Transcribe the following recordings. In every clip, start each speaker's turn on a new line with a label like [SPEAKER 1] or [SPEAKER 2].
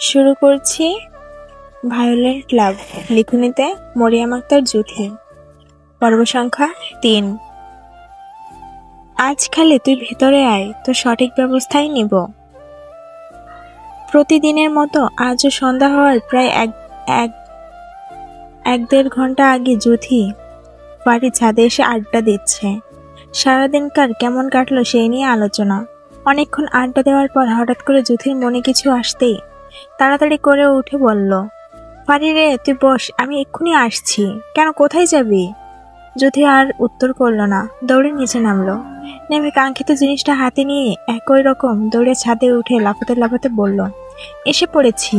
[SPEAKER 1] শুরু করছি ভায়োলেট লাভ। লিখনিতে মরিয়ম আক্তার জুথি। পর্ব সংখ্যা ৩। আজ খালি তুই ভেতরে আয়, তো সঠিক ব্যবস্থাই নিব। প্রতিদিনের মতো আজও সন্ধ্যা হওয়ার প্রায় এক দেড় ঘন্টা আগে জুথি বাড়ি ছাদে এসে আড্ডা দিচ্ছে। সারাদিনকার কেমন কাটলো সেই নিয়ে আলোচনা। অনেকক্ষণ আড্ডা দেওয়ার পর হঠাৎ করে জুথির মনে কিছু আসতেই তাড়াতাড়ি করে উঠে বলল, ফারি রে, তুই বস, আমি এক্ষুনি আসছি। কেন, কোথায় যাবি? জুথি আর উত্তর করল না, দৌড়ে নিচে নামলো। নেমে কাঙ্ক্ষিত জিনিসটা হাতে নিয়ে একই রকম দৌড়ে ছাদে উঠে লাফাতে লাফাতে বলল, এসে পড়েছি।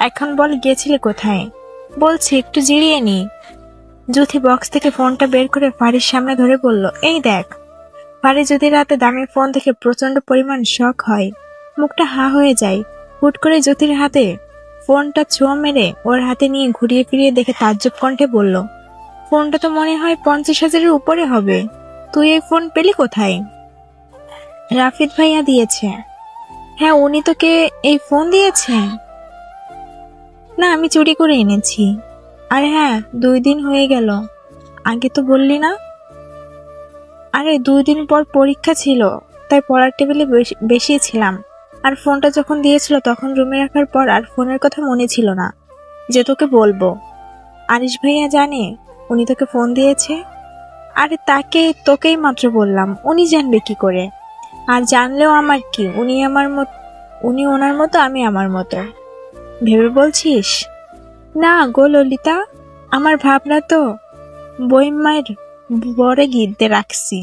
[SPEAKER 1] এখন বল, গিয়েছিলে কোথায়? বলছি একটু জিরিয়ে নি। জুথি বক্স থেকে ফোনটা বের করে ফারির সামনে ধরে বলল, এই দেখ। ফারি জুথির হাতে দামি ফোন দেখে প্রচন্ড পরিমাণ শক হয়, মুখটা হা হয়ে যায়। হুট করে জুথির হাতে ফোনটা ছোঁয়া মেরে ওর হাতে নিয়ে ঘুরিয়ে ফিরিয়ে দেখে তাজ্জব কণ্ঠে বলল, ফোনটা তো মনে হয় 50,000-এর উপরে হবে। তুই এই ফোন পেলি কোথায়? রাফিদ ভাইয়া দিয়েছে। হ্যাঁ, উনি তোকে এই ফোন দিয়েছে? না, আমি চুরি করে এনেছি। আরে হ্যাঁ, 2 দিন হয়ে গেল, আগে তো বললি না। আরে 2 দিন পর পরীক্ষা ছিল, তাই পড়ার টেবিলে বেশি ছিলাম। আর ফোনটা যখন দিয়েছিল তখন রুমে রাখার পর আর ফোনের কথা মনে ছিল না যে তোকে বলবো। আরিশ ভাইয়া জানে উনি তোকে ফোন দিয়েছে? আরে তোকেই মাত্র বললাম, উনি জানবে কি করে? আর জানলেও আমার কি, উনি ওনার মতো, আমি আমার মতো ভেবে বলছিস? না গো ললিতা, আমার ভাবনা তো বইমায়ের বরে গিদ্দে রাখছি,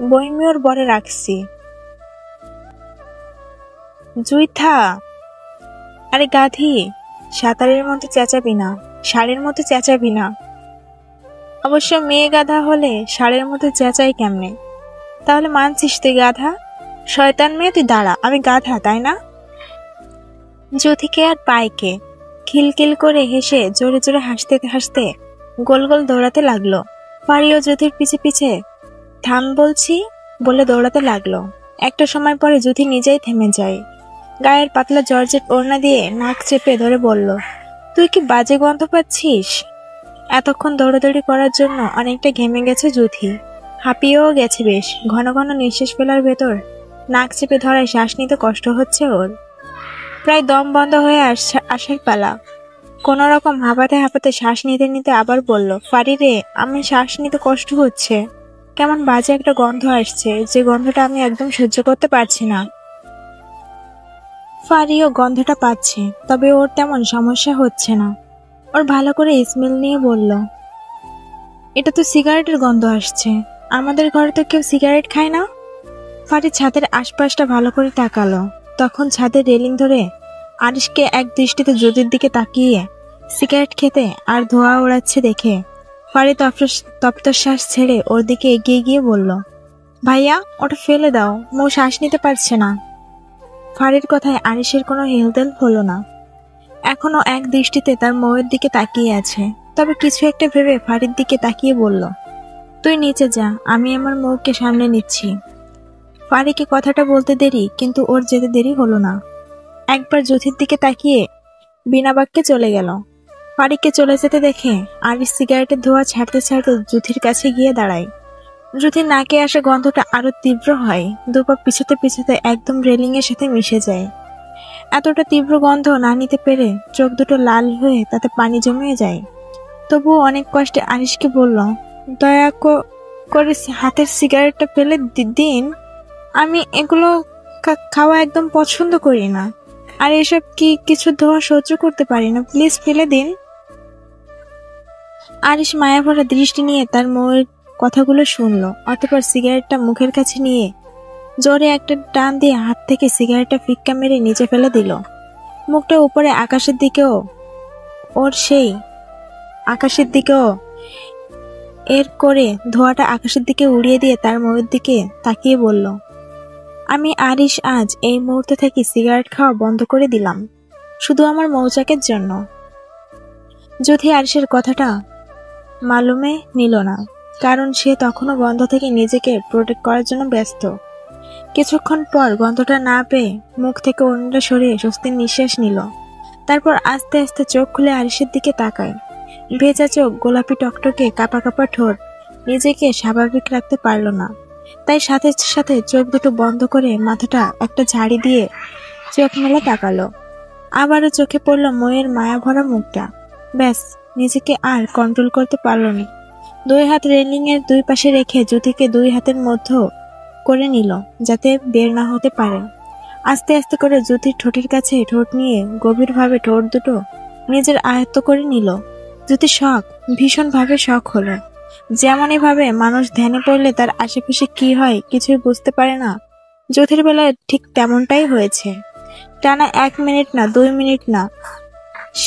[SPEAKER 1] বইমিওর বরে রাখছি। জুইথা, আরে গাধি, সাঁতারের মতো চেঁচাবি না, ষাঁড়ের মতো চেঁচাবি না। অবশ্য মেয়ে গাধা হলে ষাঁড়ের মতো চেঁচাই কেমনে? তাহলে মানছিস তুই গাধা? শয়তান মেয়ে, তুই দাঁড়া, আমি গাধা তাই না? জ্যোতিকে আর পায়কে খিলখিল করে হেসে জোরে জোরে হাসতে হাসতে গোল গোল দৌড়াতে লাগলো। ফারিও জ্যোতির পিছে পিছে থাম বলছি বলে দৌড়াতে লাগলো। একটা সময় পরে জ্যোতি নিজেই থেমে যায়। গায়ের পাতলা জর্জেট ওড়না দিয়ে নাক চেপে ধরে বলল, তুই কি বাজে গন্ধ পাচ্ছিস? এতক্ষণ দৌড়াদৌড়ি করার জন্য অনেকটা ঘেমে গেছে জ্যোতি, হাঁপিয়েও গেছে বেশ। ঘন ঘন নিঃশ্বাস ফেলার ভেতর নাক চেপে ধরায় শ্বাস নিতে কষ্ট হচ্ছে ওর। প্রায় দম বন্ধ হয়ে আসার পালা। কোন রকম হাঁপাতে হাঁপাতে শ্বাস নিতে নিতে আবার বলল, ফারি রে, আমি শ্বাস নিতে কষ্ট হচ্ছে। কেমন বাজে একটা গন্ধ আসছে, যে গন্ধটা আমি একদম সহ্য করতে পারছি না। ফারিও গন্ধটা পাচ্ছে, তবে ওর তেমন সমস্যা হচ্ছে না। ওর ভালো করে স্মেল নিয়ে বলল, এটা তো সিগারেটের গন্ধ আসছে। আমাদের ঘরে তো কেউ সিগারেট খায় না। ফারি ছাদের আশপাশটা ভালো করে তাকালো। তখন ছাদের রেলিং ধরে আরিশকে এক দৃষ্টিতে জ্যোতির দিকে তাকিয়ে সিগারেট খেতে আর ধোঁয়া ওড়াচ্ছে দেখে ফারি তপ্তশ্বাস ছেড়ে ওর দিকে এগিয়ে গিয়ে বলল, ভাইয়া, ওটা ফেলে দাও, মৌ শ্বাস নিতে পারছে না। ফারির কথায় আরিশের কোনো হেলদোল হলো না। এখনো এক দৃষ্টিতে তার মৌয়ের দিকে তাকিয়ে আছে। তবে কিছু একটা ভেবে ফারির দিকে তাকিয়ে বলল, তুই নিচে যা, আমি আমার মৌকে সামনে নিচ্ছি। ফারিকে কথাটা বলতে দেরি, কিন্তু ওর যেতে দেরি হলো না। একবার জ্যোতির দিকে তাকিয়ে বিনা বাক্যে চলে গেল। ফারিককে চলে যেতে দেখে আরিশ সিগারেটের ধোঁয়া ছাড়তে ছাড়তে জ্যোতির কাছে গিয়ে দাঁড়ায়। জ্যোতির নাকে আসা গন্ধটা আরো তীব্র হয়, দুপা পিছাতে পিছাতে একদম রেলিং এর সাথে মিশে যায়। এতটা তীব্র গন্ধ না নিতে পেরে চোখ দুটো লাল হয়ে তাতে পানি জমিয়ে যায়। তবুও অনেক কষ্টে আরিশকে বলল, দয়া করে হাতের সিগারেটটা ফেলে দিন, আমি এগুলো খাওয়া একদম পছন্দ করি না, আর এসব কিছু ধোয়া সহ্য করতে পারি না, প্লিজ ফেলে দিন। আরিশ মায়াভরা দৃষ্টি নিয়ে তার মৌয়ের কথাগুলো শুনলো, অতঃপর সিগারেটটা মুখের কাছে নিয়ে জোরে একটা টান দিয়ে হাত থেকে সিগারেটটা ফিক্কা মেরে নিচে ফেলে দিল। মুখটা উপরে আকাশের দিকেও এর করে ধোঁয়াটা আকাশের দিকে উড়িয়ে দিয়ে তার মৌয়ের দিকে তাকিয়ে বলল, আমি আরিশ আজ এই মুহূর্তে থেকে সিগারেট খাওয়া বন্ধ করে দিলাম, শুধু আমার মৌচাকের জন্য। জ্যোতি আরিশের কথাটা মালুমে নিল না, কারণ সে তখনও গন্ধ থেকে নিজেকে প্রোটেক্ট করার জন্য ব্যস্ত। কিছুক্ষণ পর গন্ধটা না পেয়ে মুখ থেকে ওড়নাটা সরিয়ে স্বস্তির নিঃশ্বাস নিল। তারপর আস্তে আস্তে চোখ খুলে আরিশের দিকে তাকায়। ভেজা চোখ, গোলাপি টকটকে কাপা কাপা ঠোঁট, নিজেকে স্বাভাবিক রাখতে পারল না। তাই সাথে সাথে চোখ দুটো বন্ধ করে মাথাটা একটা ঝাড়ি দিয়ে চোখ মেলা তাকালো। আবারও চোখে পড়ল ময়ের মায়া ভরা মুখটা। ব্যাস, নিজেকে আর কন্ট্রোল করতে পারল না। দুই হাত রেলিং এর দুই পাশে রেখে জ্যোতিকে দুই হাতের মধ্যে করে নিল, যাতে বের না হতে পারে। আস্তে আস্তে করে জ্যোতির ঠোঁটের কাছে ঠোঁট নিয়ে গভীরভাবে ঠোঁট দুটো নিজের আয়ত্ত করে নিল। জ্যোতি ভীষণভাবে শখ হলো। যেমনই ভাবে মানুষ ধ্যানে পড়লে তার আশেপাশে কি হয় কিছুই বুঝতে পারে না, জ্যোতির বেলায় ঠিক তেমনটাই হয়েছে। টানা 1 মিনিট না, 2 মিনিট না,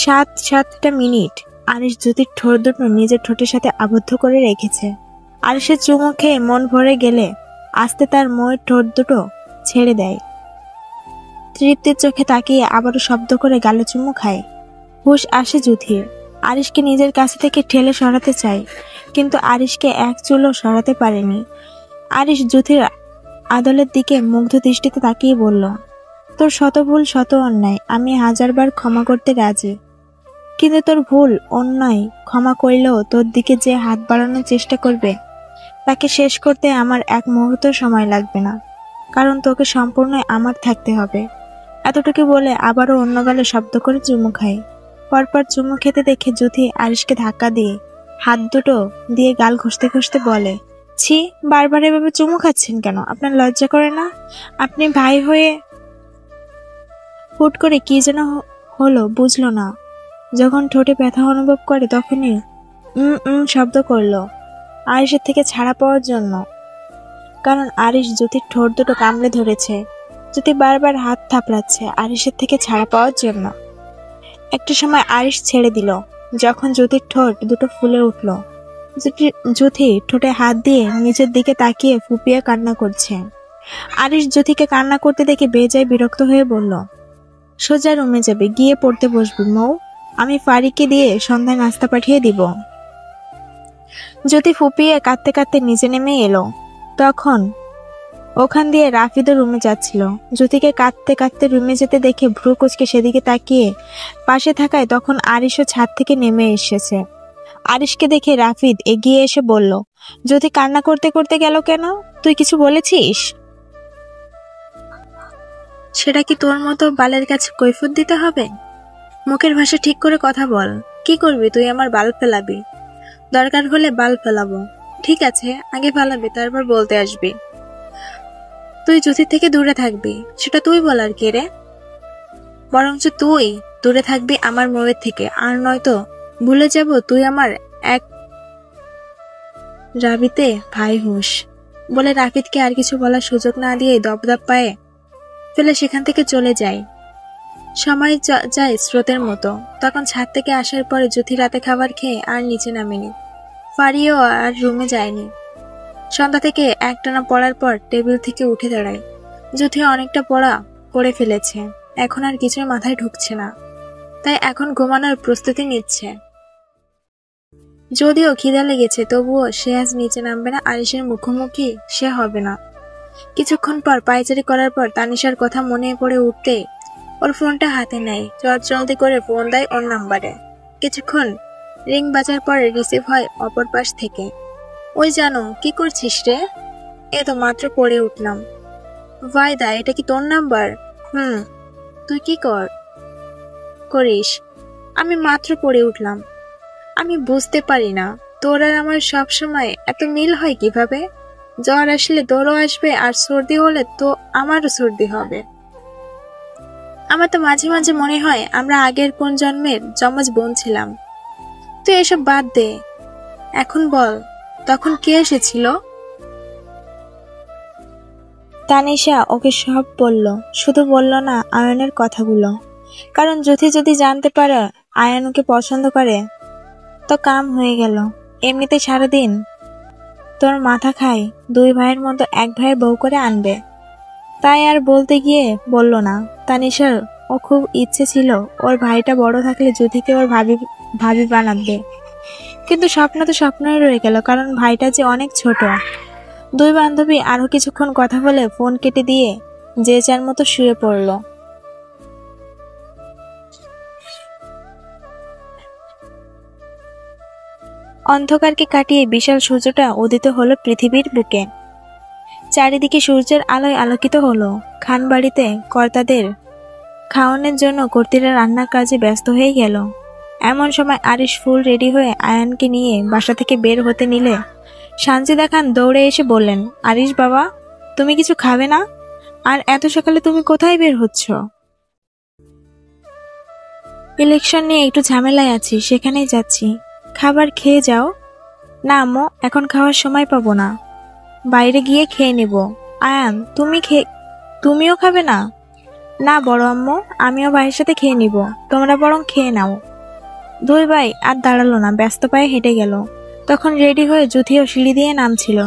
[SPEAKER 1] 7টা মিনিট আরিশ জ্যোতির ঠোঁট দুটো নিজের ঠোঁটের সাথে আবদ্ধ করে রেখেছে। আরিশের চুমু খেয়ে মন ভরে গেলে আস্তে তার ময়ের ঠোঁট দুটো ছেড়ে দেয়। তৃপ্তির চোখে তাকিয়ে আবারও শব্দ করে গালে চুমু খায়। হুশ আসে জ্যোতির। আরিশকে নিজের কাছে থেকে ঠেলে সরাতে চায়, কিন্তু আরিশকে এক চুলও সরাতে পারেনি। আরিশ জ্যোতির আদলের দিকে মুগ্ধ দৃষ্টিতে তাকিয়ে বলল, তোর শত ভুল শত অন্যায় আমি 1000বার ক্ষমা করতে রাজি, কিন্তু তোর ভুল অন্যায় ক্ষমা করলেও তোর দিকে যে হাত বাড়ানোর চেষ্টা করবে তাকে শেষ করতে আমার 1 মুহূর্ত সময় লাগবে না, কারণ তোকে সম্পূর্ণ আমার থাকতে হবে। এতটুকু বলে আবারও অন্য গালে শব্দ করে চুমু খায়। পরপর চুমু খেতে দেখে জ্যোতি আরিশকে ধাক্কা দিয়ে হাত দুটো দিয়ে গাল ঘষতে ঘষতে বলে, ছি, বারবার এভাবে চুমু খাচ্ছেন কেন? আপনার লজ্জা করে না? আপনি ভাই হয়ে। হুট করে কি যেন হলো বুঝলো না। যখন ঠোঁটে ব্যথা অনুভব করে তখনই শব্দ করলো আরিশের থেকে ছাড়া পাওয়ার জন্য, কারণ আরিশ জ্যোতির ঠোঁট দুটো কামড়ে ধরেছে। জ্যোতি বারবার হাত থাপড়াচ্ছে আরিশের থেকে ছাড়া পাওয়ার জন্য। একটা সময় আরিশ ছেড়ে দিল যখন জ্যোতির ঠোঁট দুটো ফুলে উঠল। জ্যোতি ঠোঁটে হাত দিয়ে নিচের দিকে তাকিয়ে ফুপিয়ে কান্না করছে। আরিশ জ্যোতিকে কান্না করতে দেখে বেজায় বিরক্ত হয়ে বলল, সোজা রুমে যাবে, গিয়ে পড়তে বসবি মৌ, আমি ফারিকে দিয়ে সন্ধ্যায় নাস্তা পাঠিয়ে দিব। জ্যোতি ফুপিয়ে কাঁদতে কাঁদতে নিচে নেমে এলো। তখন ওখান দিয়ে রাফিদও রুমে যাচ্ছিল। জ্যোতিকে কাঁদতে কাঁদতে রুমে যেতে দেখে ভ্রু কুচকে সেদিকে তাকিয়ে পাশে থাকায় তখন আরিশও ছাদ থেকে নেমে এসেছে। আরিশকে দেখে রাফিদ এগিয়ে এসে বলল, জ্যোতি কান্না করতে করতে গেল কেন? তুই কিছু বলেছিস? সেটা কি তোর মতো বালের কাছে কৈফিয়ত দিতে হবে? মুখের ভাষা ঠিক করে কথা বল। কি করবি তুই? আমার বাল ফেলাবি? দরকার হলে বাল ফেলাবো। ঠিক আছে, আগে ফেলাবি, তারপর বলতে আসবি। তুই জ্যোতি থেকে দূরে থাকবি, সেটা তুই বলার কে রে? বরঞ্চ তুই দূরে থাকবি আমার ময়ের থেকে, আর নয়তো ভুলে যাব তুই আমার এক রাবিতে ভাই হুঁস। বলে রাফিদকে আর কিছু বলার সুযোগ না দিয়ে দপদপ পায়ে ফেলে সেখান থেকে চলে যায়। সময় যায় স্রোতের মতো। তখন ছাদ থেকে আসার পরে জ্যোতি রাতে খাবার খেয়ে আর নিচে নামেনি। ফারিও আর রুমে যায়নি। সন্ধ্যা থেকে একটানা পড়ার পর টেবিল থেকে উঠে দাঁড়ায়। জ্যোতি অনেকটা পড়া করে ফেলেছে, এখন আর কিছুই মাথায় ঢুকছে না, তাই এখন ঘুমানোর প্রস্তুতি নিচ্ছে। যদিও খিদা লেগেছে তবুও সে আজ নিচে নামবে না, আরিশের মুখোমুখি সে হবে না। কিছুক্ষণ পর পায়চারি করার পর তানিশার কথা মনে পড়ে উঠতে ওর ফোনটা হাতে নেয়, চটজলদি করে ফোন দেয় ওর নাম্বারে। কিছুক্ষণ রিং বাজার পরে রিসিভ হয় অপর পাশ থেকে। ওই জানো, কি করছিস রে? এ তো মাত্র পড়ে উঠলাম। ভাইদা, এটা কি তোর নাম্বার? তুই কি করিস? আমি মাত্র পড়ে উঠলাম। আমি বুঝতে পারি না তোর আর আমার সব সময় এত মিল হয় কিভাবে? জ্বর আসলে তোরও আসবে, আর সর্দি হলে তো আমারও সর্দি হবে। আমার তো মাঝে মাঝে মনে হয় আমরা আগের কোন জন্মের যমজ বোন ছিলাম। তুই এসব বাদ দে, এখন বল তখন কে এসেছিল? তানিশা ওকে সব বলল, শুধু বলল না আয়নের কথাগুলো। কারণ জ্যোতি যদি জানতে পারে আয়ন ওকে পছন্দ করে তো কাম হয়ে গেল। এমনিতে সারাদিন তোর মাথা খায়, 2 ভাইয়ের মতো 1 ভাইয়ের বউ করে আনবে। তাই আর বলতে গিয়ে বলল না। তানিশার ও খুব ইচ্ছে ছিল ওর ভাইটা বড় থাকলে জ্যোতিকে ওর ভাবি বানাবে, কিন্তু স্বপ্ন তো স্বপ্নই রয়ে গেল, কারণ ভাইটা যে অনেক ছোট। দুই বান্ধবী আরো কিছুক্ষণ কথা বলে ফোন কেটে দিয়ে যে যার মতো শুয়ে পড়ল। অন্ধকারকে কাটিয়ে বিশাল সূর্যটা উদিত হলো পৃথিবীর বুকে। চারিদিকে সূর্যের আলোয় আলোকিত হলো। খানবাড়িতে কর্তাদের খাওয়ানোর জন্য কর্ত্রীরা রান্নার কাজে ব্যস্ত হয়ে গেল। এমন সময় আরিশ ফুল রেডি হয়ে আয়ানকে নিয়ে বাসা থেকে বের হতে নিলে সানজিদা খান দৌড়ে এসে বললেন, আরিশ বাবা, তুমি কিছু খাবে না? আর এত সকালে তুমি কোথায় বের হচ্ছ? ইলেকশন নিয়ে একটু ঝামেলায় আছি, সেখানেই যাচ্ছি। খাবার খেয়ে যাও। না আম্মু, এখন খাওয়ার সময় পাবো না, বাইরে গিয়ে খেয়ে নেব। আয়ান, তুমিও খাবে না? না বড় আম্মু, আমিও ভাইয়ের সাথে খেয়ে নিব, তোমরা বরং খেয়ে নাও। দুই ভাই আর দাঁড়ালো না, ব্যস্ত পায়ে হেঁটে গেল। তখন রেডি হয়ে জুথিও সিঁড়ি দিয়ে নামছিল।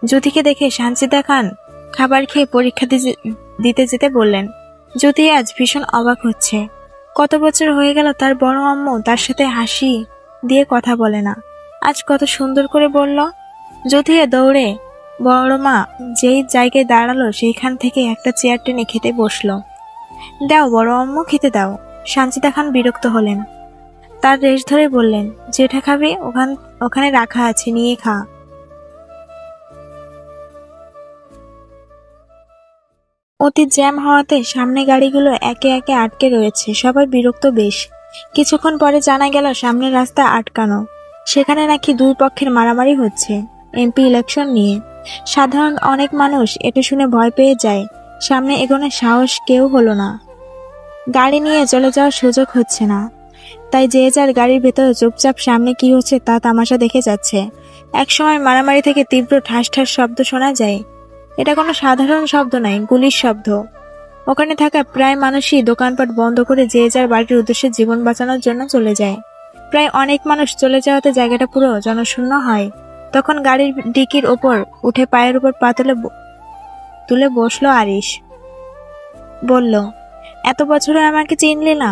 [SPEAKER 1] জুথিকে দেখে সানজিদা খান খাবার খেয়ে পরীক্ষা দিতে যেতে বললেন। জুথি আজ ভীষণ অবাক হচ্ছে। কত বছর হয়ে গেল তার বড় আম্মু তার সাথে হাসি দিয়ে কথা বলে না, আজ কত সুন্দর করে বলল। জুথিয়া দৌড়ে বড় মা যেই জায়গায় দাঁড়ালো সেইখান থেকে একটা চেয়ার টেনে খেতে বসলো। দাও বড় আম্মু, খেতে দাও। সানজিদা খান বিরক্ত হলেন। তার রেশ ধরে বললেন, যেটা খাবে ওখানে রাখা আছে, নিয়ে খা। অতি জ্যাম হওয়াতে সামনে গাড়িগুলো একে একে আটকে রয়েছে। সবার বিরক্ত বেশ। কিছুক্ষণ পরে জানা গেল সামনের রাস্তা আটকানো। সেখানে নাকি দুই পক্ষের মারামারি হচ্ছে এমপি ইলেকশন নিয়ে। সাধারণ অনেক মানুষ এটা শুনে ভয় পেয়ে যায়। সামনে এগোনোর সাহস কেউ হলো না। গাড়ি নিয়ে চলে যাওয়ার সুযোগ হচ্ছে না, তাই যে যার গাড়ির ভেতরে চুপচাপ সামনে কি হচ্ছে তা তামাশা দেখে যাচ্ছে। একসময় মারামারি থেকে তীব্র ঠাস ঠাস শব্দ শোনা যায়। এটা কোনো সাধারণ শব্দ নয়, গুলির শব্দ। ওখানে থাকা প্রায় মানুষই দোকানপাট বন্ধ করে যে যার বাড়ির উদ্দেশ্যে জীবন বাঁচানোর জন্য চলে যায়। প্রায় অনেক মানুষ চলে যাওয়াতে জায়গাটা পুরো জনশূন্য হয়। তখন গাড়ির ডিকির ওপর উঠে পায়ের উপর পা তুলে বসলো আরিশ। বলল, এত বছরে আমাকে চিনলি না?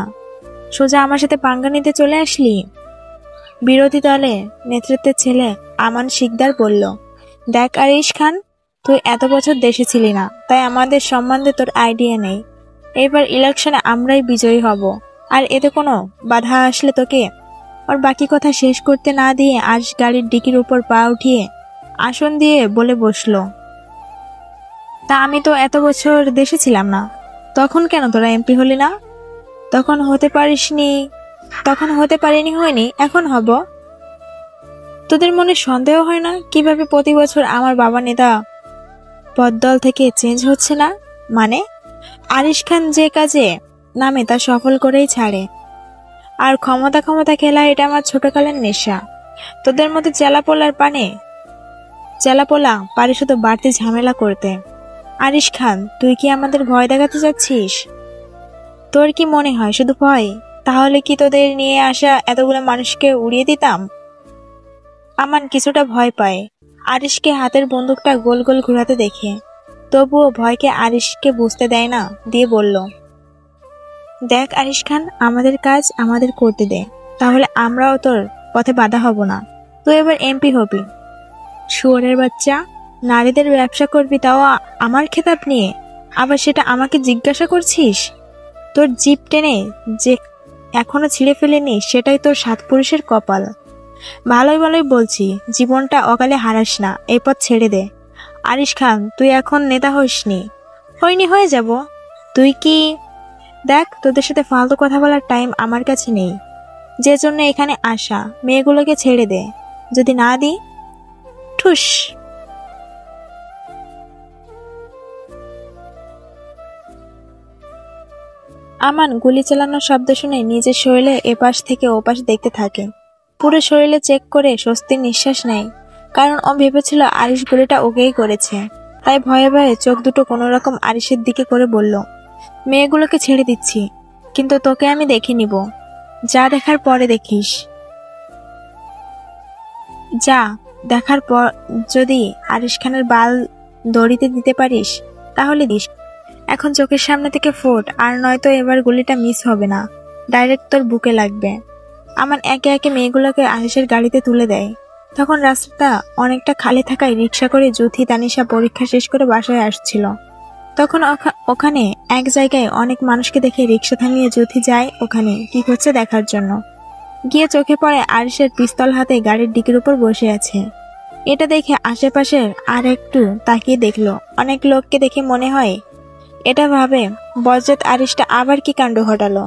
[SPEAKER 1] সোজা আমার সাথে পাঙ্গা নিতে চলে আসলি? বিরোধী দলে নেতৃত্বের ছেলে আমান শিকদার বলল, দেখ আরিশ খান, তুই এত বছর দেশে ছিলি না, তাই আমাদের সম্বন্ধে তোর আইডিয়া নেই। এবার ইলেকশনে আমরাই বিজয়ী হব, আর এতে কোনো বাধা আসলে তোকে। ওর বাকি কথা শেষ করতে না দিয়ে আরিশ গাড়ির ডিকির উপর পা উঠিয়ে আসন দিয়ে বলে বসলো, তা আমি তো এত বছর দেশে ছিলাম না, তখন কেন তোরা এমপি হলি না? তখন হতে পারিনি, হয়নি, এখন হব। তোদের মনে সন্দেহ হয় না কিভাবে প্রতি বছর আমার বাবা নেতা পদ্দল থেকে চেঞ্জ হচ্ছে না? মানে আরিশ খান যে কাজে নামে তা সফল করেই ছাড়ে। আর ক্ষমতা খেলা এটা আমার ছোটকালের নেশা। তোদের মতো চেলাপোলা পারে শুধু বাড়তি ঝামেলা করতে। আরিশ খান, তুই কি আমাদের ভয় দেখাতে যাচ্ছিস? তোর কি মনে হয় শুধু ভয়? তাহলে কি তোদের নিয়ে আসা এতগুলো মানুষকে উড়িয়ে দিতাম? আমান কিছুটা ভয় পায় আরিশকে হাতের বন্দুকটা গোল গোল ঘুরাতে দেখে, তবুও ভয়কে আরিশকে বুঝতে দেয় না, দিয়ে বলল, দেখ আরিশ খান, আমাদের কাজ আমাদের করতে দে, তাহলে আমরাও তোর পথে বাধা হব না। তুই এবার এমপি হবি। শুয়োরের বাচ্চা, নারীদের ব্যবসা করবি, তাও আমার খেতাব নিয়ে, আবার সেটা আমাকে জিজ্ঞাসা করছিস? তোর জিপ টেনে যে এখনো ছিঁড়ে ফেলেনি, সেটাই তোর সাত পুরুষের কপাল। ভালোই বলছি, জীবনটা অকালে হারাস না, এই পথ ছেড়ে দে। আরিশ খান, তুই এখন নেতা হইসনি, হয়ে যাব। তুই কি দেখ, তোদের সাথে ফালতু কথা বলার টাইম আমার কাছে নেই। যে জন্য এখানে আসা, মেয়েগুলোকে ছেড়ে দে। যদি না দি, ঠুস। আমান গুলি চালানোর শব্দ শুনে নিজের শরীরে এপাশ থেকে ওপাশ দেখতে থাকে। পুরো শরীরে চেক করে স্বস্তির নিঃশ্বাস নেয়, কারণ ও ভেবেছিল আরিশ গুলিটা ওকেই করেছে। তাই ভয়ে ভয়ে চোখ দুটো কোনোরকম আরিশের দিকে করে বলল, মেয়েগুলোকে ছেড়ে দিচ্ছি, কিন্তু তোকে আমি দেখে নিব। যা দেখার পরে দেখিস। যা দেখার পর যদি আরিশ খানের বাল দড়িতে দিতে পারিস তাহলে দিস। এখন চোখের সামনে থেকে ফোট, আর নয়তো এবার গুলিটা মিস হবে না, ডাইরেক্ট তোর বুকে লাগবে। আমার একে একে মেয়েগুলোকে আরিশের গাড়িতে তুলে দেয়। তখন রাস্তাটা অনেকটা খালি থাকায় রিক্সা করে জুথি তানিশা পরীক্ষা শেষ করে বাসায় আসছিল। তখন ওখানে এক জায়গায় অনেক মানুষকে দেখে রিক্সা থামিয়ে জুথি যায় ওখানে কি হচ্ছে দেখার জন্য। গিয়ে চোখে পড়ে আরিশের পিস্তল হাতে গাড়ির ডিকির উপর বসে আছে। এটা দেখে আশেপাশের আর একটু তাকিয়ে দেখলো। অনেক লোককে দেখে মনে হয় এটা ভাবে বজ্জাত আরিশটা আবার কি কাণ্ড ঘটালো।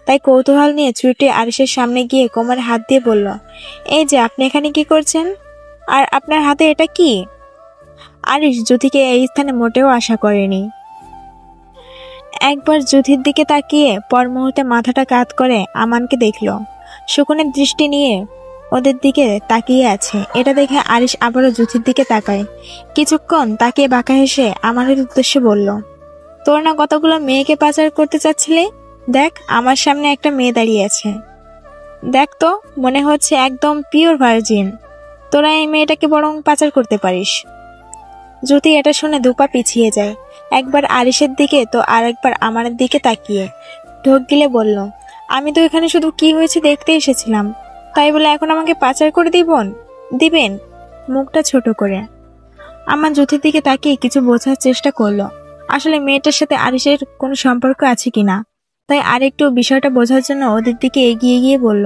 [SPEAKER 1] তাই কৌতূহল নিয়ে ছুটে আরিশের সামনে গিয়ে কোমরে হাত দিয়ে বলল, এই যে আপনি এখানে কি করছেন, আর আপনার হাতে এটা কি? আরিশ জ্যোতিকে এই স্থানে মোটেও আশা করেনি। একবার জ্যোতির দিকে তাকিয়ে পর মুহূর্তে মাথাটা কাত করে আমানকে দেখলো। শকুনের দৃষ্টি নিয়ে ওদের দিকে তাকিয়ে আছে। এটা দেখে আরিশ আবারও জ্যোতির দিকে তাকায়। কিছুক্ষণ তাকিয়ে বাঁকা হেসে আমানের উদ্দেশ্যে বলল, তোর না কতগুলো মেয়েকে পাচার করতে চাচ্ছিলি? দেখ আমার সামনে একটা মেয়ে দাঁড়িয়ে আছে। দেখ তো, মনে হচ্ছে একদম পিওর ভার্জিন। তোরা এই মেয়েটাকে বরং পাচার করতে পারিস। জ্যোতি এটা শুনে দুপা পিছিয়ে যায়, একবার আরিশের দিকে তো আরেকবার আমানের দিকে তাকিয়ে ঢোক গিলে বলল, আমি তো এখানে শুধু কি হয়েছে দেখতে এসেছিলাম, তাই বলে এখন আমাকে পাচার করে দিবেন? মুখটা ছোট করে আমার জ্যোতির দিকে তাকিয়ে কিছু বোঝার চেষ্টা করলো। আসলে মেয়েটার সাথে আরিশের কোনো সম্পর্ক আছে কিনা, তাই আরেকটু বিষয়টা বোঝার জন্য ওদের দিকে এগিয়ে গিয়ে বলল,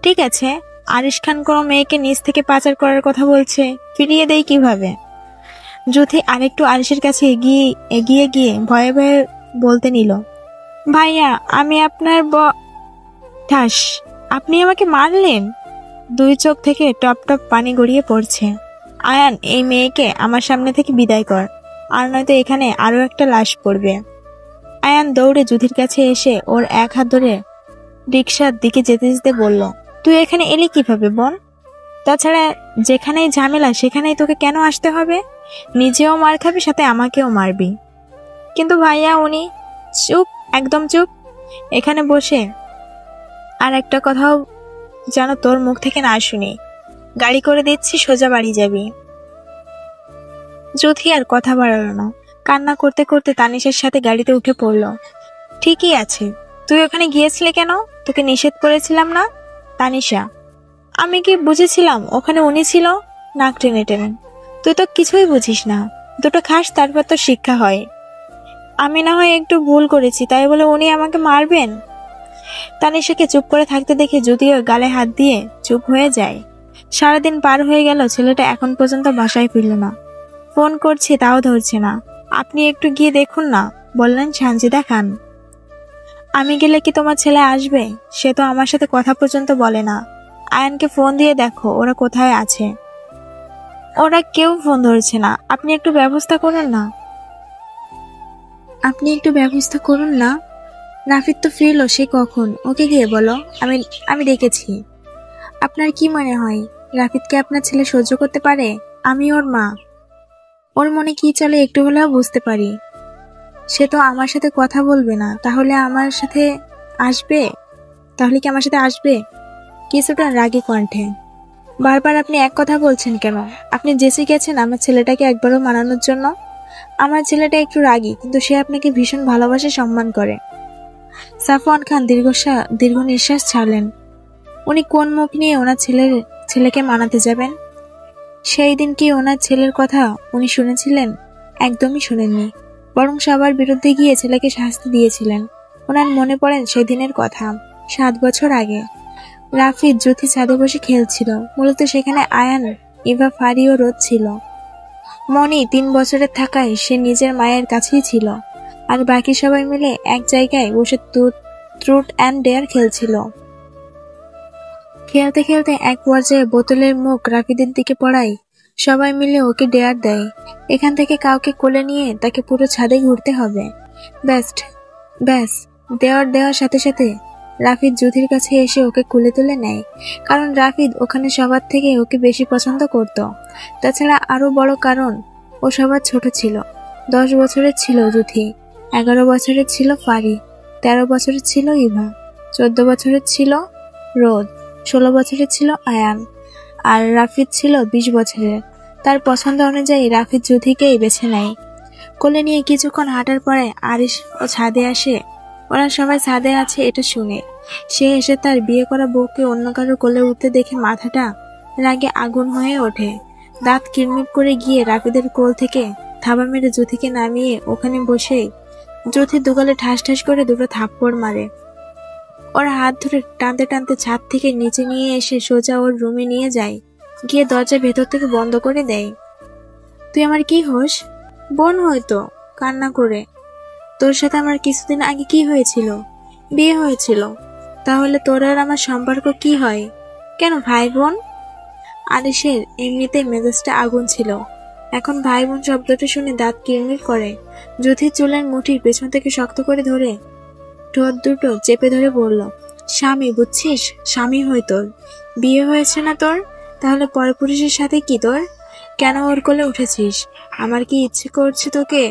[SPEAKER 1] ঠিক আছে, আরিশ খান কোনো মেয়েকে নিজ থেকে পাচার করার কথা বলছে, ফিরিয়ে দেই কিভাবে? জ্যোতি আরেকটু আরিশের কাছে এগিয়ে গিয়ে ভয়ে ভয়ে বলতে নিল, ভাইয়া আমি আপনার ঠাস, আপনি আমাকে মারলেন? দুই চোখ থেকে টপ টপ পানি গড়িয়ে পড়ছে। আয়ান, এই মেয়েকে আমার সামনে থেকে বিদায় কর, আর নয়তো এখানে আরো একটা লাশ পড়বে। আয়ান দৌড়ে জ্যোতির কাছে এসে ওর এক হাত ধরে রিক্সার দিকে যেতে যেতে বলল, তুই এখানে এলি কিভাবে বোন? তাছাড়া যেখানেই ঝামেলা সেখানেই তোকে কেন আসতে হবে? নিজেও মার খাবি, সাথে আমাকেও মারবি। কিন্তু ভাইয়া উনি। চুপ, একদম চুপ। এখানে বসে আর একটা কথাও যেন তোর মুখ থেকে না শুনি। গাড়ি করে দিচ্ছি, সোজা বাড়ি যাবি। জ্যোতি আর কথা বাড়ালো না, কান্না করতে করতে তানিশার সাথে গাড়িতে উঠে পড়ল। ঠিকই আছে, তুই ওখানে গিয়েছিলি কেন? তোকে নিষেধ করেছিলাম না? তানিশা, আমি কি বুঝেছিলাম ওখানে উনি ছিল? নাক টেনে টেনে, তুই তো কিছুই বুঝিস না। দুটো খাস, তারপর তো শিক্ষা হয়। আমি না হয় একটু ভুল করেছি, তাই বলে উনি আমাকে মারবেন? তানিশাকে চুপ করে থাকতে দেখে যদিও গালে হাত দিয়ে চুপ হয়ে যায়। সারাদিন পার হয়ে গেল, ছেলেটা এখন পর্যন্ত বাসায় ফিরল না। ফোন করছি তাও ধরছে না। আপনি একটু গিয়ে দেখুন না, বললেন সানজিদা খান। আমি গেলে কি তোমার ছেলে আসবে? সে তো আমার সাথে কথা পর্যন্ত বলে না। আয়ানকে ফোন দিয়ে দেখো ওরা কোথায় আছে। ওরা কেউ ফোন ধরছে না। আপনি একটু ব্যবস্থা করুন না। নাফিদ তো ফিরলো সে কখন, ওকে গিয়ে বলো আমি ডেকেছি। আপনার কি মনে হয় রাফিদকে আপনার ছেলে সহ্য করতে পারে? আমি ওর মা, ওর মনে কি চলে একটু হলেও বুঝতে পারি। সে তো আমার সাথে কথা বলবে না, তাহলে কি আমার সাথে আসবে? কিছুটা রাগী কণ্ঠে, বারবার আপনি এক কথা বলছেন কেন? আপনি জেসি গেছেন আমার ছেলেটাকে একবারও মানানোর জন্য? আমার ছেলেটা একটু রাগী, কিন্তু সে আপনাকে ভীষণ ভালোবাসে, সম্মান করে। সাফওয়ান খান দীর্ঘ নিঃশ্বাস ছাড়লেন। উনি কোন মুখ নিয়ে ওনার ছেলেকে মানাতে যাবেন? সেই দিন কি ওনার ছেলের কথা উনি শুনেছিলেন? একদমই শুনেননি, বরং সবার বিরুদ্ধে গিয়ে ছেলেকে শাস্তি দিয়েছিলেন। ওনার মনে পড়েন সেদিনের কথা, 7 বছর আগে। রাফিদ জ্যোতি ছাদে বসে খেলছিল। মূলত সেখানে আয়ান, ইভা, ফারি ও রোদ ছিল। মনি 3 বছরের থাকায় সে নিজের মায়ের কাছেই ছিল, আর বাকি সবাই মিলে এক জায়গায় বসে ট্রুথ অ্যান্ড ডেয়ার খেলছিল। খেলতে খেলতে এক পর্যায়ে বোতলের মুখ রাফিদের দিকে পড়ায় সবাই মিলে ওকে ডেয়ার দেয়, এখান থেকে কাউকে কোলে নিয়ে তাকে পুরো ছাদে ঘুরতে হবে। ব্যাস দেওয়ার সাথে সাথে রাফিদ জ্যোতির কাছে এসে ওকে কোলে তুলে নেয়, কারণ রাফিদ ওখানে সবার থেকে ওকে বেশি পছন্দ করত। তাছাড়া আরো বড় কারণ, ও সবার ছোট ছিল। 10 বছরের ছিল জ্যোতি, 11 বছরের ছিল ফারি, 13 বছরের ছিল ইভা, 14 বছরের ছিল রোদ, 16 বছরের ছিল আয়ান, আর রাফিদ ছিল 20 বছরের। তার পছন্দ অনুযায়ী রাফিদ জ্যোতিকেই বেছে নেয়। কোলে নিয়ে কিছুক্ষণ হাঁটার পরে আরিশ ও ছাদে আসে। ওরা সবাই ছাদে আছে এটা শুনে সে এসে তার বিয়ে করা বউকে অন্য কারো কোলে উঠতে দেখে মাথাটা রাগে আগুন হয়ে ওঠে। দাঁত কিরমির করে গিয়ে রাফিদের কোল থেকে থাবা মেরে জ্যোতিকে নামিয়ে ওখানে বসে জ্যোতির দুগালে ঠাস ঠাস করে দুটো থাপ্পড় মারে। ওর হাত ধরে টানতে টানতে ছাদ থেকে নিচে নিয়ে এসে সোজা ওর রুমে নিয়ে যায়, গিয়ে দরজা ভেতর থেকে বন্ধ করে দেয়। তুই আমার কি হোস? বোন হয়তো, কান্না করে। তোর সাথে আমার কিছুদিন আগে কি হয়েছিল? বিয়ে হয়েছিল। তাহলে তোর আর আমার সম্পর্ক কি হয়? কেন ভাই বোন? আরিশের এমনিতেই মেজাজটা আগুন ছিল, এখন ভাই বোন শব্দটা শুনে দাঁত কিরমির করে। জ্যোতির চুলের মুঠির পেছন থেকে শক্ত করে ধরে ঠোঁট দুটো চেপে ধরে বলল, স্বামী বুঝছিস? স্বামী হই তোর। বিয়ে হয়েছে না তোর? তাহলে পরপুরুষের সাথে কি তোর? কেন ওর কোলে উঠেছিস? আমার কি ইচ্ছে করছে তোকে?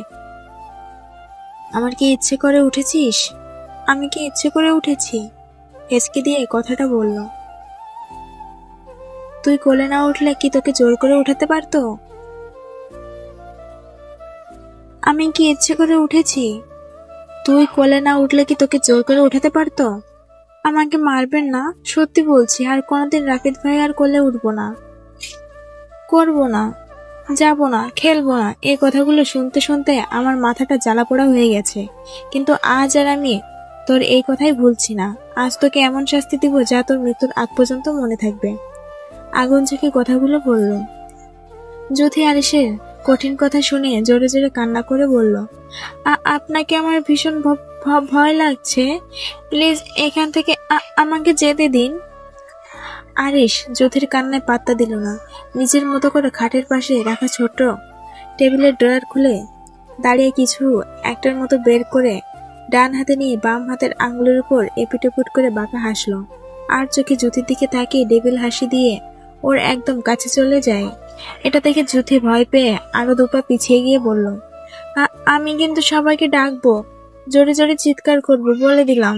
[SPEAKER 1] আমার কি ইচ্ছে করে উঠেছিস? আমি কি ইচ্ছে করে উঠেছি? হেঁচকে দিয়ে কথাটা বলল। তুই কোলে না উঠলে কি তোকে জোর করে উঠাতে পারতো? আমি কি ইচ্ছে করে উঠেছি? তুই কোলে না উঠলে কি তোকে জোর করে উঠাতে পারতো? আমাকে মারবেন না, সত্যি বলছি, আর কোনোদিন রাফিদ ভাই আর কোলে উঠবো না, করবো না, যাবো না, খেলবো না। এই কথাগুলো শুনতে শুনতে আমার মাথাটা জ্বালা পোড়া হয়ে গেছে, কিন্তু আজ আর আমি তোর এই কথাই ভুলছি না। আজ তোকে এমন শাস্তি দিব যা তোর মৃত্যুর আগ পর্যন্ত মনে থাকবে। আগুন ঝেঁকে কথাগুলো বলল। জ্যোতি আরিশের কঠিন কথা শুনে জোরে জোরে কান্না করে বলল, আপনাকে আমার ভীষণ ভয় লাগছে, প্লিজ এখান থেকে আমাকে যেতে দিন। আরিশ জ্যোতির কান্নায় পাত্তা দিল না। নিজের মতো করে খাটের পাশে রাখা ছোট টেবিলের ড্রয়ার খুলে দাঁড়িয়ে কিছু একটার মতো বের করে ডান হাতে নিয়ে বাম হাতের আঙুলের উপর এপিট ওপিট করে বাঁকা হাসলো, আর চোখে জ্যোতির দিকে তাকিয়ে ডেবিল হাসি দিয়ে ওর একদম কাছে চলে যায়। এটা দেখে জ্যোতি ভয় পেয়ে আরো দুপা পিছিয়ে গিয়ে বলল, আমি কিন্তু সবাইকে ডাকবো, জোরে জোরে চিৎকার করবো, বলে দিলাম।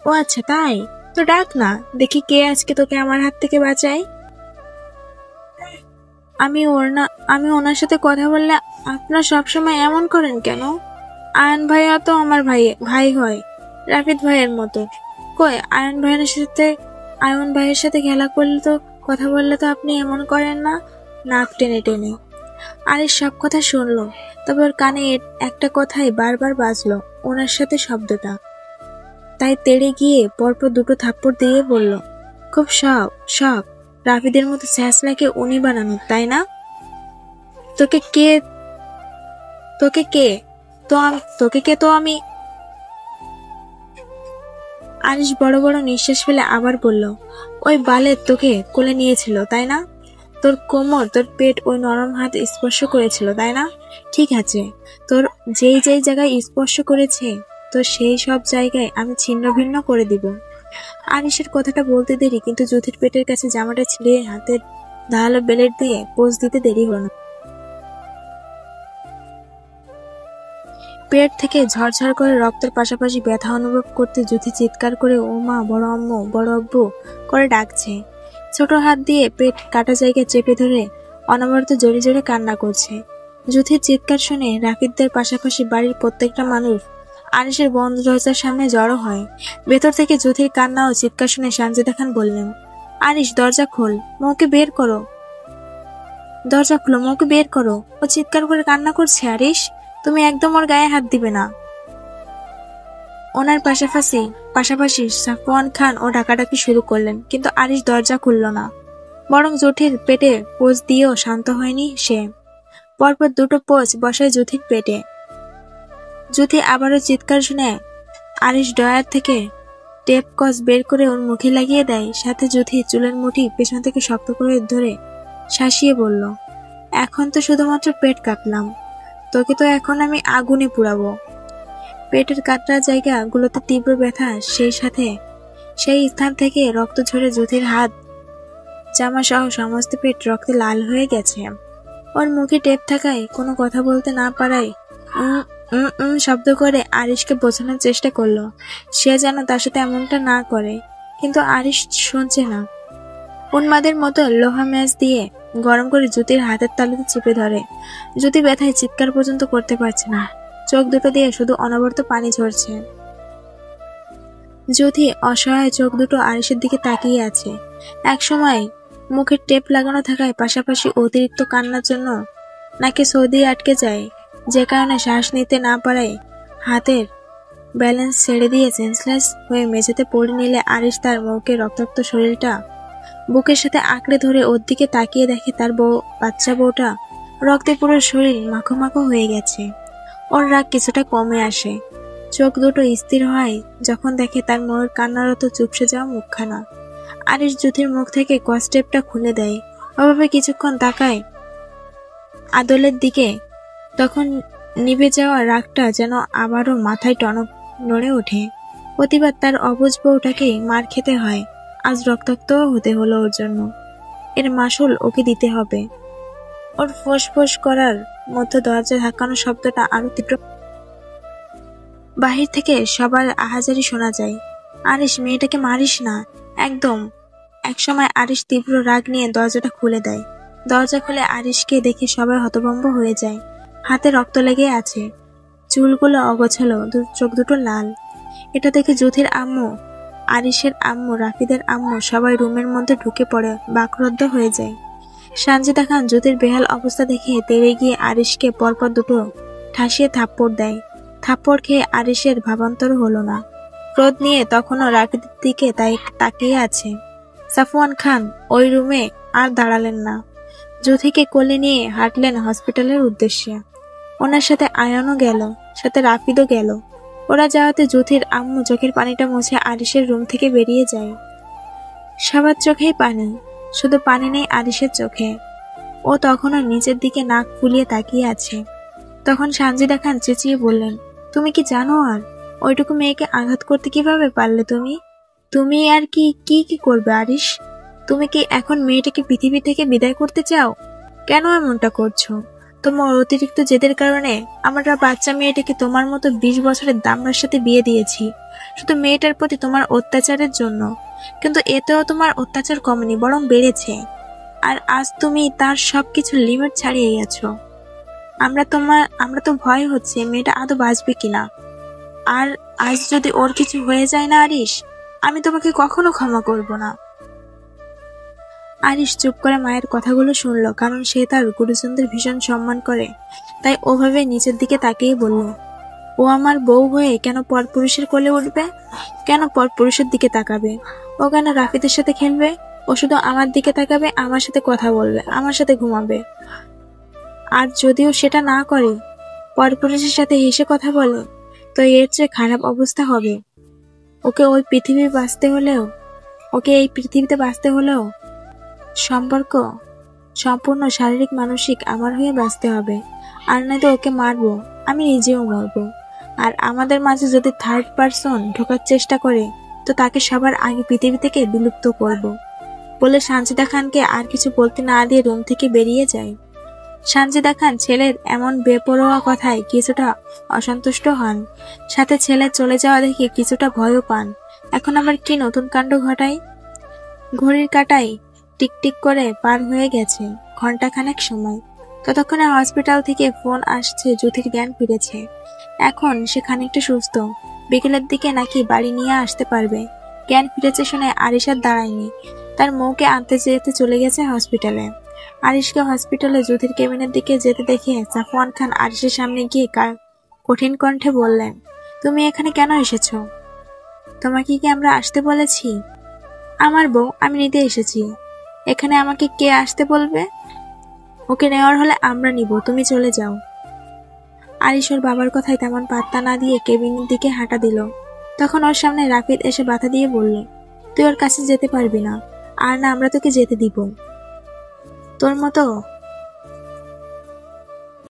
[SPEAKER 1] ও আচ্ছা তাই, তো ডাক না, দেখি কে আজকে তোকে আমার হাত থেকে বাঁচায়। আমি ওনার সাথে কথা বললে আপনারা সবসময় এমন করেন কেন? আয়ন ভাইয়া তো আমার ভাই হয়, রাফিদ ভাইয়ের মতো। কই আয়ন ভাইয়ের সাথে খেলা করলে তো, কথা বললে তো আপনি এমন করেন না, নাক টেনে টেনে। আরিশ সব কথা শুনলো, তবে ওর কানে একটা কথাই বারবার বাজলো, ওনার সাথে শব্দটা। তাই তেড়ে গিয়ে পরপর দুটো থাপ্পড় দিয়ে বলল, খুব সব রাফিদের মতো স্যাঁচলাকে উনি বানানো, তাই না? তোকে কে তো আমি। আরিশ বড় বড় নিঃশ্বাস ফেলে আবার বলল, ওই বালের তোকে কোলে নিয়েছিল, তাই না? তোর কোমর, তোর পেট ওই নরম হাত স্পর্শ করেছিল, তাই না? ঠিক আছে, তোর যেই যেই জায়গায় স্পর্শ করেছে, তো সেই সব জায়গায় আমি ছিন্ন ভিন্ন করে দিব। আরিশের কথাটা বলতে দেরি, কিন্তু জ্যোতির পেটের কাছে জামাটা ছিঁড়ে হাতের ধারালো বেলেট দিয়ে পোজ দিতে দেরি হলো না। পেট থেকে ঝরঝর করে রক্তের পাশাপাশি ব্যথা অনুভব করতে জ্যোতি চিৎকার করে ও মা, বড় আম্মু, বড় আব্বু করে ডাকছে। ছোট হাত দিয়ে পেট কাটা জায়গায় চেপে ধরে অনবরত জোরে জোরে কান্না করছে। জ্যোতির চিৎকার শুনে রাফিদদের পাশাপাশি বাড়ির প্রত্যেকটা মানুষ আরিশের বন্ধ দরজার সামনে জড়ো হয়। ভেতর থেকে জ্যোতির কান্না ও চিৎকার শুনে সানজিদা খান বললেন, আরিশ দরজা খোল, মৌকে বের করো, দরজা খুলো, মৌকে বের করো, ও চিৎকার করে কান্না করছে। আরিশ, তুমি একদম ওর গায়ে হাত দিবে না। ওনার পাশাপাশি সাফওয়ান খান ও ডাকাডাকি শুরু করলেন, কিন্তু আরিশ দরজা খুলল না, বরং জ্যোতির পেটে পোজ দিয়েও শান্ত হয়নি সে। পরপর দুটো পোজ বসায় জ্যোতির পেটে। জ্যোতি আবারও চিৎকার শুনে আরিশ ড্রয়ার থেকে টেপ কস বের করে ওর মুখে লাগিয়ে দেয়, সাথে জ্যোতি চুলের মুঠি পেছন থেকে শক্ত করে ধরে শাসিয়ে বলল, এখন তো শুধুমাত্র পেট কাটলাম, তোকে তো এখন আমি আগুনে পুড়াবো। পেটের কাটা জায়গাগুলোতে তীব্র ব্যথা, সেই স্থান থেকে রক্ত ঝরে জ্যোতির হাত জামা সহ সমস্ত পেট রক্তে লাল হয়ে গেছে। ওর মুখে টেপ থাকায় কোনো কথা বলতে না পারায় শব্দ করে আরিশকে বোঝানোর চেষ্টা করলো সে যেন তার সাথে এমনটা না করে, কিন্তু আরিশ শুনছে না। উন্মাদের মতো লোহা ম্যাচ দিয়ে গরম করে জ্যোতির হাতের তালুতে চেপে ধরে। জ্যোতি ব্যথায় চিৎকার পর্যন্ত করতে পারছে না, চোখ দুটো দিয়ে শুধু অনবরত পানি ঝরছে। জ্যোতি অসহায় চোখ দুটো আরিশের দিকে তাকিয়ে আছে। এক সময় মুখে টেপ লাগানো থাকায় পাশাপাশি অতিরিক্ত কান্নার জন্য নাকি সর্দি আটকে যায়, যে কারণে শ্বাস নিতে না পারায় হাতের ব্যালেন্স ছেড়ে দিয়ে সেন্সলেস হয়ে মেঝেতে পড়ে নিলে আরিশ তার মুখে রক্তাক্ত শরীরটা বুকের সাথে আঁকড়ে ধরে ওর দিকে তাকিয়ে দেখে তার বাচ্চা বউটা রক্তে পুরো শরীর মাখো মাখো হয়ে গেছে। ওর রাগ কিছুটা কমে আসে, চোখ দুটো স্থির হয় যখন দেখে তার মোর কান্নারত চুপসে যাওয়া মুখখানা। আরিশ জ্যোতির মুখ থেকে কস্টেপটা খুলে দেয়, ওভাবে কিছুক্ষণ তাকায় আদলের দিকে। তখন নিভে যাওয়া রাগটা যেন আবারও মাথায় টনক নড়ে ওঠে। প্রতিবার তার অবুঝ বউটাকে মার খেতে হয়, আজ রক্তাক্ত হতে হলো ওর জন্য। এর মাসুল ওকে দিতে হবে। ওর ফোঁস করার মধ্যে দরজা ধাক্কানো শব্দটা আরো তীব্র। বাহির থেকে সবার আহাজারি শোনা যায়, আরিশ মেয়েটাকে মারিস না একদম। একসময় আরিশ তীব্র রাগ নিয়ে দরজাটা খুলে দেয়। দরজা খুলে আরিশকে দেখে সবাই হতভম্ব হয়ে যায়। হাতে রক্ত লেগে আছে, চুলগুলো অগোছালো, চোখ দুটো লাল। এটা দেখে জ্যোতির আম্মু, আরিশের আম্মু, রাফিদের আম্মু সবাই রুমের মধ্যে ঢুকে পড়ে, বাকরুদ্ধ হয়ে যায়। সানজিদা খান জ্যোতির বেহাল অবস্থা দেখে তেড়ে গিয়ে আরিশকে পরপর দুটো ঠাসিয়ে থাপ্পড় দেয়। থাপ্পড় খেয়ে আরিশের ভাবান্তর হলো না। ক্রোধ নিয়ে তখনও রাফিদের দিকে তাকিয়ে আছে। সাফওয়ান খান ওই রুমে আর দাঁড়ালেন না, জ্যোতিকে কোলে নিয়ে হাঁটলেন হসপিটালের উদ্দেশ্যে। ওনার সাথে আয়ানও গেল, সাথে রাফিদও গেল। ওরা যাওয়াতে জ্যোতির আম্মু চোখের পানিটা মুছে আরিশের রুম থেকে বেরিয়ে যায়। সবার চোখেই পানি, শুধু পানি নেই আরিশের চোখে। ও তখনও নিচের দিকে নাক ফুলিয়ে তাকিয়ে আছে। তখন সানজিদা খান চেঁচিয়ে বললেন, তুমি কি জানো আর ওইটুকু মেয়েকে আঘাত করতে কিভাবে পারলে তুমি? তুমি আর কি কি কি করবে আরিশ? তুমি কি এখন মেয়েটাকে পৃথিবী থেকে বিদায় করতে চাও? কেন এমনটা করছো? তোমার অতিরিক্ত জেদের কারণে আমরা বাচ্চা মেয়েটাকে তোমার মতো 20 বছরের দামড়ার সাথে বিয়ে দিয়েছি, শুধু মেয়েটার প্রতি তোমার অত্যাচারের জন্য। কিন্তু এতেও তোমার অত্যাচার কমেনি, বরং বেড়েছে। আর আজ তুমি তার সবকিছু লিমিট ছাড়িয়ে গেছো। আমরা তো ভয় হচ্ছে মেয়েটা আদৌ বাঁচবে কিনা। আর আজ যদি ওর কিছু হয়ে যায় না আরিশ, আমি তোমাকে কখনো ক্ষমা করব না। আরিশ চুপ করে মায়ের কথাগুলো শুনল, কারণ সে তার গুরুজনদের ভীষণ সম্মান করে। তাই ওভাবে নিচের দিকে তাকিয়ে বলল, ও আমার বউ হয়ে কেন পরপুরুষের কোলে উঠবে? কেন পরপুরুষের দিকে তাকাবে? ও কেন রাফিদের সাথে খেলবে? ও শুধু আমার দিকে তাকাবে, আমার সাথে কথা বলবে, আমার সাথে ঘুমাবে। আর যদিও সেটা না করে, পরপুরুষের সাথে হেসে কথা বলে, তো এর চেয়ে খারাপ অবস্থা হবে। ওকে এই পৃথিবীতে বাঁচতে হলেও সম্পর্ক সম্পূর্ণ শারীরিক মানসিক আমার হয়ে বাঁচতে হবে। আর নয়তো ওকে মারবো, আমি নিজেও মরবো। আর আমাদের মাঝে যদি থার্ড পারসন ঢোকার চেষ্টা করে, তো তাকে সবার আগে পৃথিবী থেকে বিলুপ্ত করব, বলে সানজিদা খানকে আর কিছু বলতে না দিয়ে রুম থেকে বেরিয়ে যায়। সানজিদা খান ছেলের এমন বেপরোয়া কথায় কিছুটা অসন্তুষ্ট হন, সাথে ছেলে চলে যাওয়া দেখে কিছুটা ভয়ও পান। এখন আবার কি নতুন কাণ্ড ঘটায়? ঘড়ির কাঁটায় টিকটিক করে পার হয়ে গেছে ঘন্টাখানেক সময়। ততক্ষণে হসপিটাল থেকে ফোন আসছে জ্যোতির জ্ঞান ফিরেছে। এখন সে খানিকটা সুস্থ, বিকেলের দিকে নাকি বাড়ি নিয়ে আসতে পারবে। জ্ঞান ফিরেছে শুনে আরিশ আর দাঁড়ায়নি, তার মৌকে আনতে যেতে চলে গেছে হসপিটালে। আরিশকে হসপিটালে জ্যোতির কেবিনের দিকে যেতে দেখে সাফওয়ান খান আরিশের সামনে গিয়ে কঠিন কণ্ঠে বললেন, তুমি এখানে কেন এসেছো? তোমাকে কি আমরা আসতে বলেছি? আমার বউ, আমি নিতে এসেছি। এখানে আমাকে কে আসতে বলবে? ওকে নেওয়ার হলে আমরা নিব, তুমি চলে যাও। আরিশ ওর বাবার কথায় তেমন পাত্তা না দিয়ে কেবিনের দিকে হাঁটা দিল। তখন ওর সামনে রাফিদ এসে বাধা দিয়ে বলল, তুই ওর কাছে যেতে পারবি না, আর না আমরা তোকে যেতে দিব। তোর মতো